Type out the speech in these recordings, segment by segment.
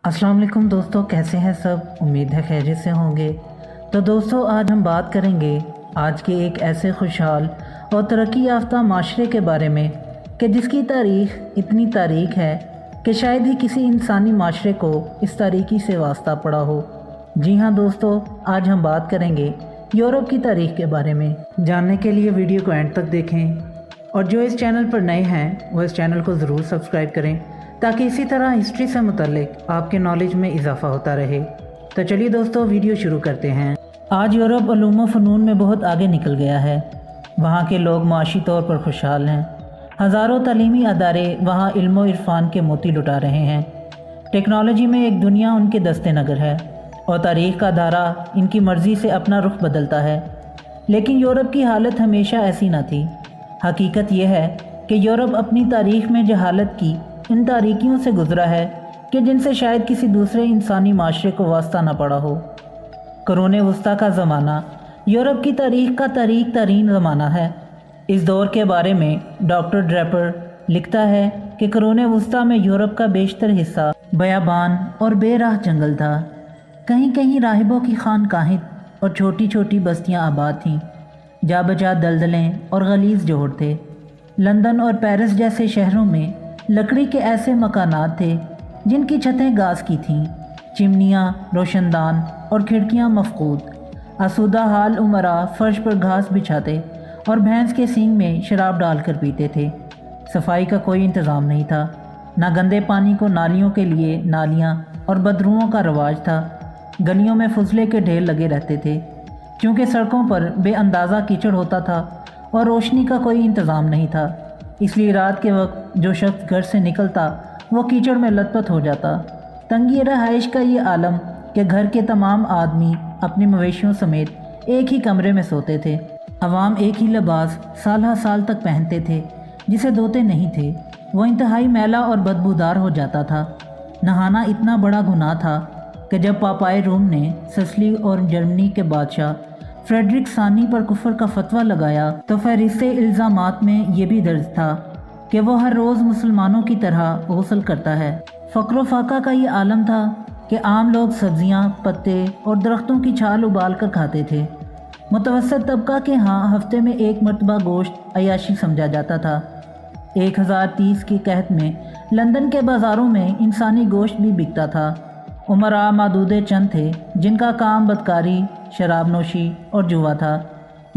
अस्सलाम वालेकुम दोस्तों, कैसे हैं सब। उम्मीद है खैरियत से होंगे। तो दोस्तों, आज हम बात करेंगे आज के एक ऐसे खुशहाल और तरक्की याफ्ता माशरे के बारे में कि जिसकी तारीख़ इतनी तारीख है कि शायद ही किसी इंसानी माशरे को इस तारीकी से वास्ता पड़ा हो। जी हाँ दोस्तों, आज हम बात करेंगे यूरोप की तारीख़ के बारे में। जानने के लिए वीडियो को एंड तक देखें और जो इस चैनल पर नए हैं वो इस चैनल को ज़रूर सब्सक्राइब करें ताकि इसी तरह हिस्ट्री से मुतल्लिक आपके नॉलेज में इजाफ़ा होता रहे। तो चलिए दोस्तों, वीडियो शुरू करते हैं। आज यूरोप उलूम व फ़नून में बहुत आगे निकल गया है। वहाँ के लोग माशी तौर पर खुशहाल हैं। हज़ारों तालीमी अदारे वहाँ इल्म व इरफान के मोती लुटा रहे हैं। टेक्नोलॉजी में एक दुनिया उनके दस्ते नगर है और तारीख़ का धारा इनकी मर्ज़ी से अपना रुख बदलता है। लेकिन यूरोप की हालत हमेशा ऐसी न थी। हकीकत यह है कि यूरोप अपनी तारीख़ में जहालत की इन तारीकियों से गुज़रा है कि जिनसे शायद किसी दूसरे इंसानी माशरे को वास्ता न पड़ा हो। क़ुरून वस्ता का ज़माना यूरोप की तारीख़ का तारीक तरीन ज़माना है। इस दौर के बारे में डॉक्टर ड्रेपर लिखता है कि क़ुरून वस्ता में यूरोप का बेशतर हिस्सा बयाबान और बेराह जंगल था। कहीं कहीं राहिबों की खानकाहें और छोटी छोटी बस्तियां आबाद थीं। जा बजा दलदलें और गलीज़ जोड़ थे। लंदन और पेरिस जैसे शहरों में लकड़ी के ऐसे मकानात थे जिनकी छतें गाज की थीं, चिमनियाँ, रोशनदान और खिड़कियाँ मफकूद। आसूदा हाल उमरा फर्श पर घास बिछाते और भैंस के सींग में शराब डालकर पीते थे। सफाई का कोई इंतज़ाम नहीं था। ना गंदे पानी को नालियों के लिए नालियाँ और बदरुओं का रवाज था। गलियों में फुजले के ढेर लगे रहते थे। क्योंकि सड़कों पर बेअंदाज़ा कीचड़ होता था और रोशनी का कोई इंतज़ाम नहीं था, इसलिए रात के वक्त जो शख्स घर से निकलता वो कीचड़ में लथपथ हो जाता। तंगी रहाइश का ये आलम कि घर के तमाम आदमी अपने मवेशियों समेत एक ही कमरे में सोते थे। अवाम एक ही लिबास साल साल तक पहनते थे जिसे धोते नहीं थे। वो इंतहाई मैला और बदबूदार हो जाता था। नहाना इतना बड़ा गुनाह था कि जब पापाए रोम ने सिसिली और जर्मनी के बादशाह फ्रेडरिक सानी पर कुफर का फतवा लगाया तो फहरिस्ते इल्ज़ामात में ये भी दर्ज था कि वो हर रोज़ मुसलमानों की तरह गुस्ल करता है। फ़क्र फाका का ये आलम था कि आम लोग सब्जियां, पत्ते और दरख्तों की छाल उबाल कर खाते थे। मुतवस्सित तबका के यहाँ हफ्ते में एक मरतबा गोश्त अयाशी समझा जाता था। 1030 के कहत में लंदन के बाज़ारों में इंसानी गोश्त भी बिकता था। उमरा मादूदे चंद थे जिनका काम बदकारी, शराब नोशी और जुआ था।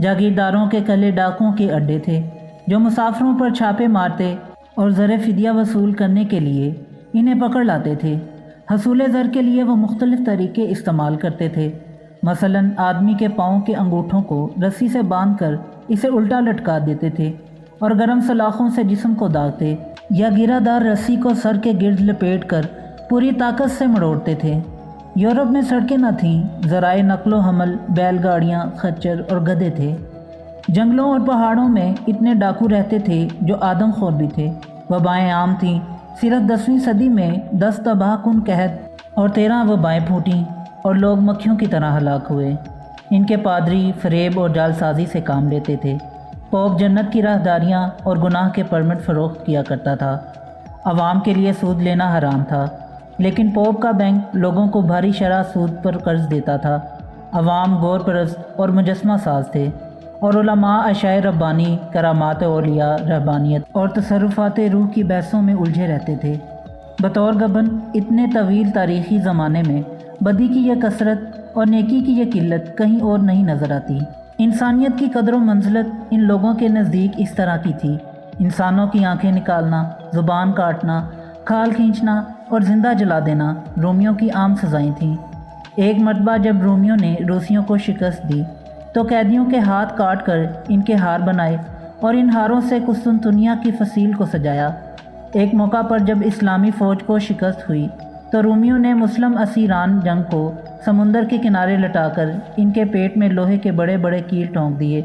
जागीरदारों के कले डाकुओं के अड्डे थे जो मुसाफिरों पर छापे मारते और ज़र फ़िदिया वसूल करने के लिए इन्हें पकड़ लाते थे। हसूल ज़र के लिए वो मुख्तलिफ़ तरीक़े इस्तेमाल करते थे। मसलन आदमी के पाँव के अंगूठों को रस्सी से बांधकर इसे उल्टा लटका देते थे और गर्म सलाखों से जिस्म को दागते या गिरादार रस्सी को सर के गिर्द लपेट कर पूरी ताकत से मरोड़ते थे। यूरोप में सड़कें न थीं। ज़राए नक्लो हमल बैलगाड़ियाँ, खच्चर और गधे थे। जंगलों और पहाड़ों में इतने डाकू रहते थे जो आदमखोर भी थे। वबाएँ आम थीं। सिर्फ 10वीं सदी में 10 तबाहकुन कहत और 13 वबाएँ फूटीं और लोग मक्खियों की तरह हलाक हुए। इनके पादरी फरेब और जालसाजी से काम लेते थे। पोप जन्नत की राहदारियाँ और गुनाह के परमिट फ़रोख्त किया करता था। अवाम के लिए सूद लेना हराम था, लेकिन पोप का बैंक लोगों को भारी शरह सूद पर कर्ज देता था। अवाम गौर परस्त और मुजस्मा साज थे और उलमा अशाए रब्बानी, करामात औलिया, रहबानियत और तसर्रुफ़ात रूह की बहसों में उलझे रहते थे। बतौर गबन इतने तवील तारीख़ी ज़माने में बदी की यह कसरत और नेकी की यह किल्लत कहीं और नहीं नज़र आती। इंसानियत की कदर व मंज़िलत इन लोगों के नज़दीक इस तरह की थी। इंसानों की आंखें निकालना, ज़ुबान काटना, खाल खींचना और ज़िंदा जला देना रोमियों की आम सज़ाएँ थीं। एक मरतबा जब रोमियों ने रूसियों को शिकस्त दी तो कैदियों के हाथ काट कर इनके हार बनाए और इन हारों से कुस्तुनतुनिया की फसील को सजाया। एक मौका पर जब इस्लामी फ़ौज को शिकस्त हुई तो रोमियों ने मुस्लिम असीरान जंग को समुंदर के किनारे लटाकर इनके पेट में लोहे के बड़े बड़े कील ठोंक दिए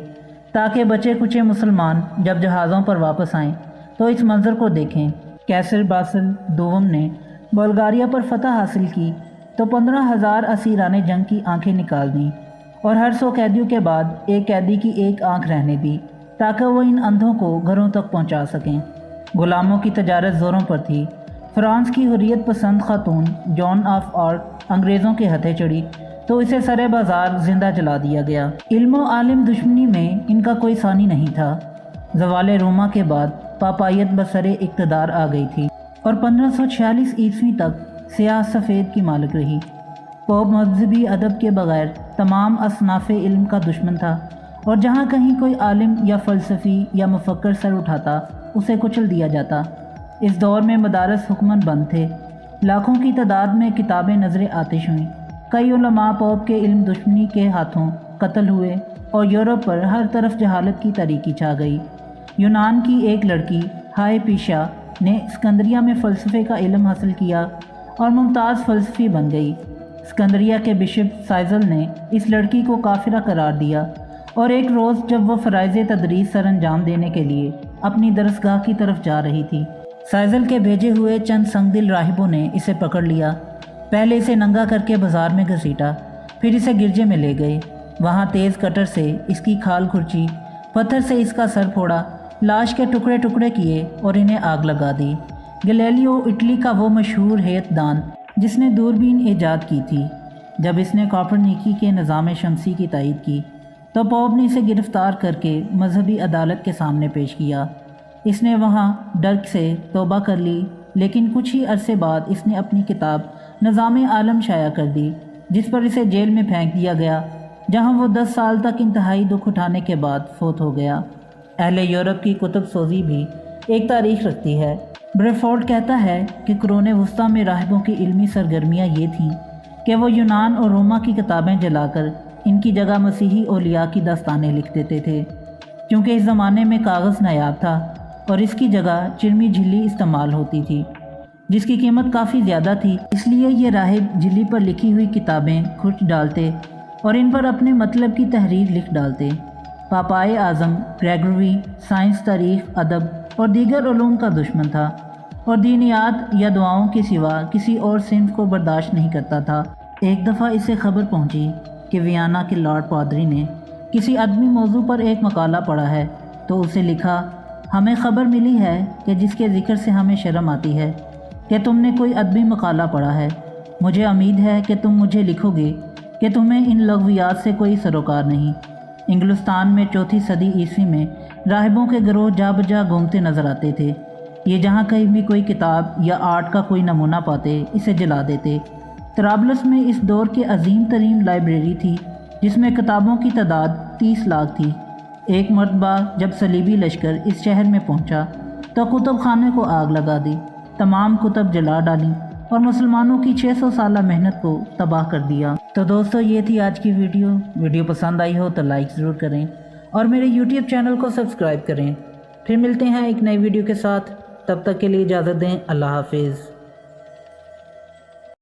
ताकि बचे कुचे मुसलमान जब जहाज़ों पर वापस आएँ तो इस मंज़र को देखें। कैसर बासिल दोम ने बुल्गारिया पर फतह हासिल की तो 15,000 असीरान जंग की आंखें निकाल दीं और हर 100 कैदियों के बाद एक कैदी की एक आंख रहने दी ताकि वो इन अंधों को घरों तक पहुंचा सकें। गुलामों की तजारत ज़ोरों पर थी। فرانس کی حریت پسند خاتون جون آف آرک انگریزوں کے ہتھے چڑھی تو اسے سرے بازار زندہ جلا دیا گیا۔ علم و عالم دشمنی میں ان کا کوئی ثانی نہیں تھا۔ زوال روما کے بعد پاپائیت بسر اقتدار آ گئی تھی اور 1546 عیسوی تک سیاہ سفید کی مالک رہی۔ پوپ مذہبی ادب کے بغیر تمام اصناف علم کا دشمن تھا اور جہاں کہیں کوئی عالم یا فلسفی یا مفکر سر اٹھاتا اسے کچل دیا جاتا۔ اس دور میں مدارس حکمن بند تھے، لاکھوں کی تعداد میں کتابیں نظر آتش ہوئیں، کئی علماء پوپ کے علم دشمنی کے ہاتھوں قتل ہوئے اور یورپ پر ہر طرف جہالت کی تاریکی چھا گئی۔ یونان کی ایک لڑکی ہائے پیشا نے اسکندریہ میں فلسفے کا علم حاصل کیا اور ممتاز فلسفی بن گئی۔ اسکندریہ کے بشپ سائزل نے اس لڑکی کو کافرہ قرار دیا اور ایک روز جب وہ فرائض تدریس سر انجام دینے کے لیے اپنی درسگاہ کی طرف جا رہی تھی، سائزل کے بھیجے ہوئے چند سنگ دل راہبوں نے اسے پکڑ لیا۔ پہلے اسے ننگا کر کے بازار میں گھسیٹا، پھر اسے گرجے میں لے گئے۔ وہاں تیز کٹر سے اس کی کھال کھرچی، پتھر سے اس کا سر پھوڑا، لاش کے ٹکڑے ٹکڑے کیے اور انہیں آگ لگا دی۔ گلیلیو اٹلی کا وہ مشہور ہیت دان جس نے دوربین ایجاد کی تھی، جب اس نے کوپرنیکی کے نظام شمسی کی تائید کی تو پوپ نے اسے گرفتار کر کے مذہبی عدالت کے سامنے پیش کیا۔ اس نے وہاں ڈرک سے توبہ کر لی، لیکن کچھ ہی عرصے بعد اس نے اپنی کتاب نظام عالم شائع کر دی، جس پر اسے جیل میں پھینک دیا گیا، جہاں وہ 10 سال تک انتہائی دکھ اٹھانے کے بعد فوت ہو گیا۔ اہل یورپ کی کتب سوزی بھی ایک تاریخ رکھتی ہے۔ بریفورڈ کہتا ہے کہ قرون وسطیٰ میں راہبوں کی علمی سرگرمیاں یہ تھیں کہ وہ یونان اور روما کی کتابیں جلا کر ان کی جگہ مسیحی اولیاء کی داستانیں لکھ دیتے تھے، کیونکہ اس زمانے میں کاغذ نایاب تھا اور اس کی جگہ چرمی جھلی استعمال ہوتی تھی، جس کی قیمت کافی زیادہ تھی۔ اس لیے یہ راہب جھلی پر لکھی ہوئی کتابیں کھرچ ڈالتے اور ان پر اپنے مطلب کی تحریر لکھ ڈالتے۔ پاپائے اعظم گریگوری سائنس، تاریخ، ادب اور دیگر علوم کا دشمن تھا اور دینیات یا دعاؤں کے سوا کسی اور صنف کو برداشت نہیں کرتا تھا۔ ایک دفعہ اسے خبر پہنچی کہ ویانا کے لارڈ پادری نے کسی ادبی موضوع پر ایک مقالہ پڑھا ہے، تو اسے لکھا، ہمیں خبر ملی ہے کہ جس کے ذکر سے ہمیں شرم آتی ہے کہ تم نے کوئی ادبی مقالہ پڑھا ہے۔ مجھے امید ہے کہ تم مجھے لکھو گے کہ تمہیں ان لغویات سے کوئی سروکار نہیں۔ انگلستان میں 4 صدی عیسوی میں راہبوں کے گروہ جا بجا گھومتے نظر آتے تھے۔ یہ جہاں کہیں بھی کوئی کتاب یا آرٹ کا کوئی نمونہ پاتے اسے جلا دیتے۔ طرابلس میں اس دور کی عظیم ترین لائبریری تھی، جس میں کتابوں کی تعداد 30 لاکھ تھی۔ ایک مرتبہ جب صلیبی لشکر اس شہر میں پہنچا تو کتب خانے کو آگ لگا دی، تمام کتب جلا ڈالیں اور مسلمانوں کی 600 سالہ محنت کو تباہ کر دیا۔ تو دوستو، یہ تھی آج کی ویڈیو پسند آئی ہو تو لائک ضرور کریں اور میرے یوٹیوب چینل کو سبسکرائب کریں۔ پھر ملتے ہیں ایک نئی ویڈیو کے ساتھ، تب تک کے لیے اجازت دیں۔ اللہ حافظ۔